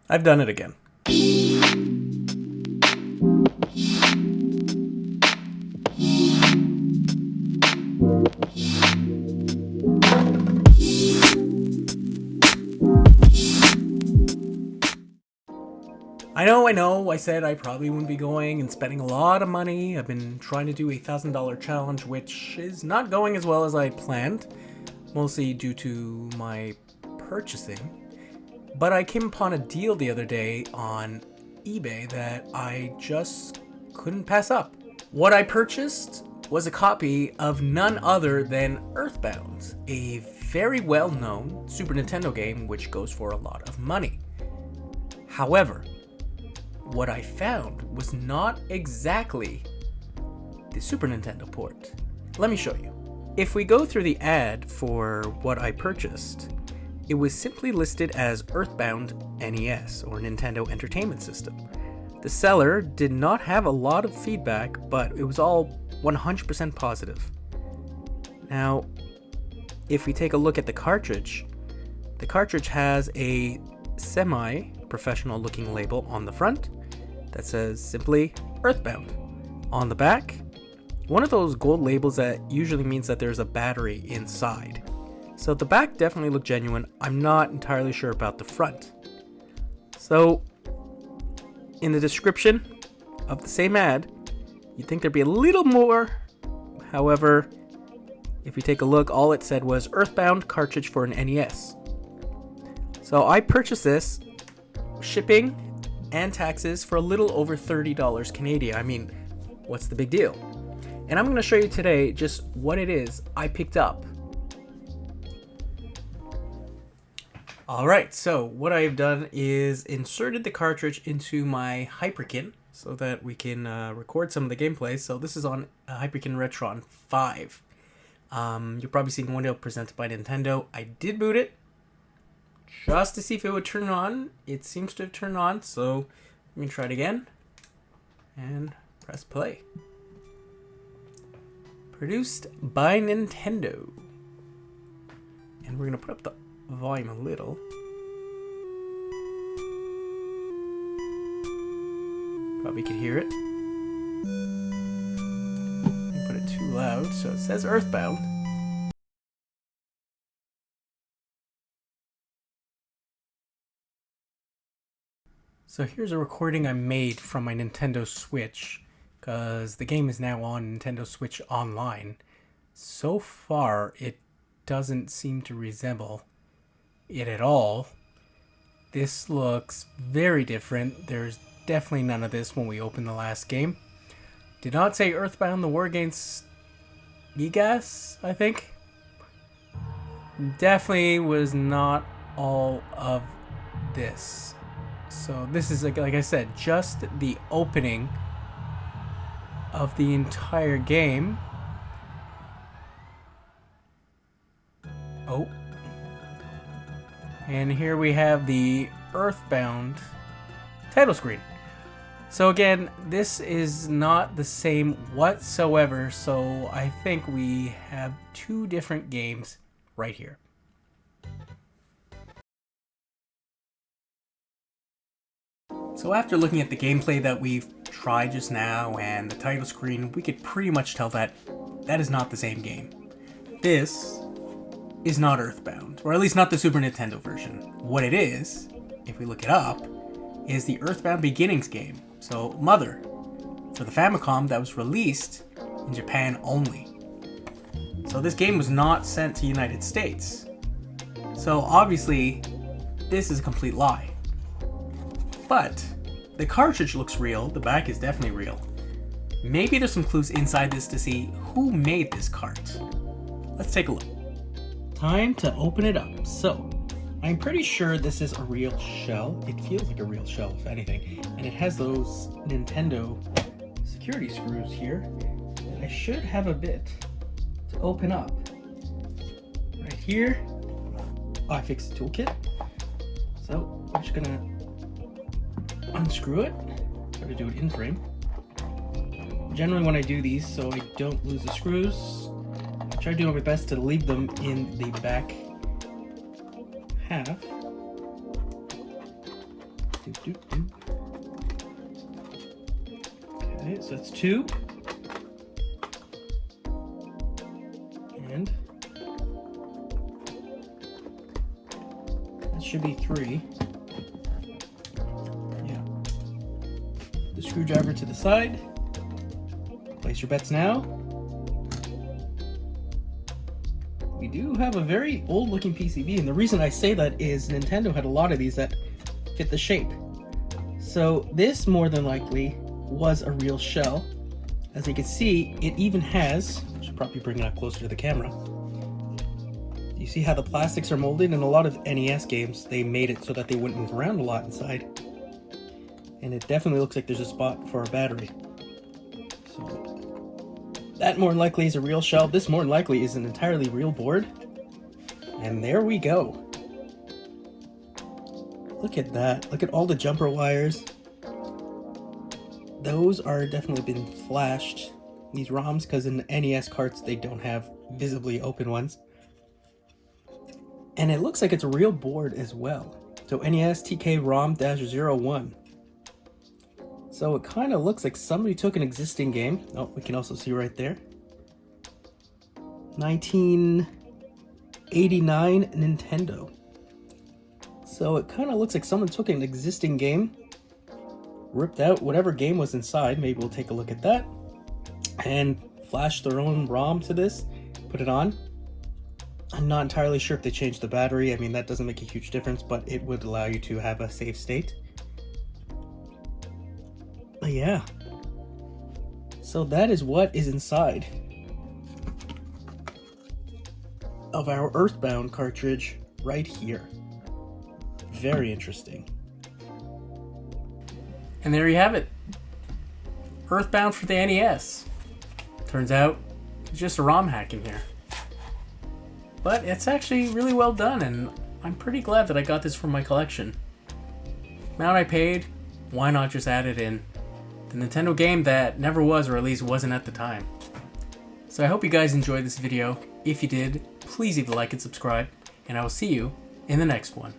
I've done it again. I know, I said I probably wouldn't be going and spending a lot of money. I've been trying to do a $1,000 challenge, which is not going as well as I planned, mostly due to my purchasing. But I came upon a deal the other day on eBay that I just couldn't pass up. What I purchased was a copy of none other than Earthbound, a very well-known Super Nintendo game which goes for a lot of money. However, what I found was not exactly the Super Nintendo port. Let me show you. If we go through the ad for what I purchased, it was simply listed as Earthbound NES, or Nintendo Entertainment System. The seller did not have a lot of feedback, but it was all 100% positive. Now, if we take a look at the cartridge has a semi-professional looking label on the front that says simply Earthbound. On the back, one of those gold labels that usually means that there's a battery inside. So the back definitely looked genuine. I'm not entirely sure about the front. So in the description of the same ad, you'd think there'd be a little more. However, if you take a look, all it said was Earthbound cartridge for an NES. So I purchased this, shipping and taxes, for a little over $30 Canadian. I mean, what's the big deal? And I'm going to show you today just what it is I picked up. Alright, so what I've done is inserted the cartridge into my Hyperkin so that we can record some of the gameplay. So this is on Hyperkin Retron 5. You're probably seeing one presented by Nintendo. I did boot it just to see if it would turn on. It seems to have turned on, so let me try it again and press play. Produced by Nintendo. And we're going to put up the volume a little. Probably could hear it. Put it too loud, so it says Earthbound. So here's a recording I made from my Nintendo Switch, because the game is now on Nintendo Switch Online. So far, it doesn't seem to resemble it at all. This looks very different. There's definitely none of this when we opened the last game. Did not say Earthbound, the war against Gigas, I think. Definitely was not all of this. So this is, like I said, just the opening of the entire game. Oh. And here we have the Earthbound title screen. So again, this is not the same whatsoever, so I think we have two different games right here. So after looking at the gameplay that we've tried just now and the title screen, we could pretty much tell that that is not the same game. This is not Earthbound, or at least not the Super Nintendo version. What it is, if we look it up, is the Earthbound Beginnings game. So Mother, for the Famicom, that was released in Japan only. So this game was not sent to the United States. So obviously, this is a complete lie. But the cartridge looks real, the back is definitely real. Maybe there's some clues inside this to see who made this cart. Let's take a look. Time to open it up. So, I'm pretty sure this is a real shell. It feels like a real shell, if anything. And it has those Nintendo security screws here. I should have a bit to open up. Right here. Oh, I fixed the toolkit. So, I'm just gonna unscrew it. Try to do it in frame. Generally when I do these, so I don't lose the screws, I try doing my best to leave them in the back half. Okay, so that's 2. And that should be 3. Yeah. The screwdriver to the side. Place your bets now. We do have a very old looking PCB, and the reason I say that is Nintendo had a lot of these that fit the shape. So this more than likely was a real shell. As you can see, it even has, I should probably bring it up closer to the camera. You see how the plastics are molded? In a lot of NES games, they made it so that they wouldn't move around a lot inside. And it definitely looks like there's a spot for a battery. So that more than likely is a real shell. This more than likely is an entirely real board. And there we go. Look at that. Look at all the jumper wires. Those are definitely been flashed, these ROMs, because in the NES carts they don't have visibly open ones. And it looks like it's a real board as well. So NES TK ROM-01. So it kind of looks like somebody took an existing game. Oh, we can also see right there. 1989 Nintendo. So it kind of looks like someone took an existing game, ripped out whatever game was inside, maybe we'll take a look at that, and flashed their own ROM to this, put it on. I'm not entirely sure if they changed the battery. I mean, that doesn't make a huge difference, but it would allow you to have a save state. But yeah. So that is what is inside of our Earthbound cartridge right here. Very interesting. And there you have it. Earthbound for the NES. Turns out it's just a ROM hack in here. But it's actually really well done, and I'm pretty glad that I got this for my collection. Amount I paid, why not just add it in? The Nintendo game that never was, or at least wasn't at the time. So I hope you guys enjoyed this video. If you did, please leave a like and subscribe, and I will see you in the next one.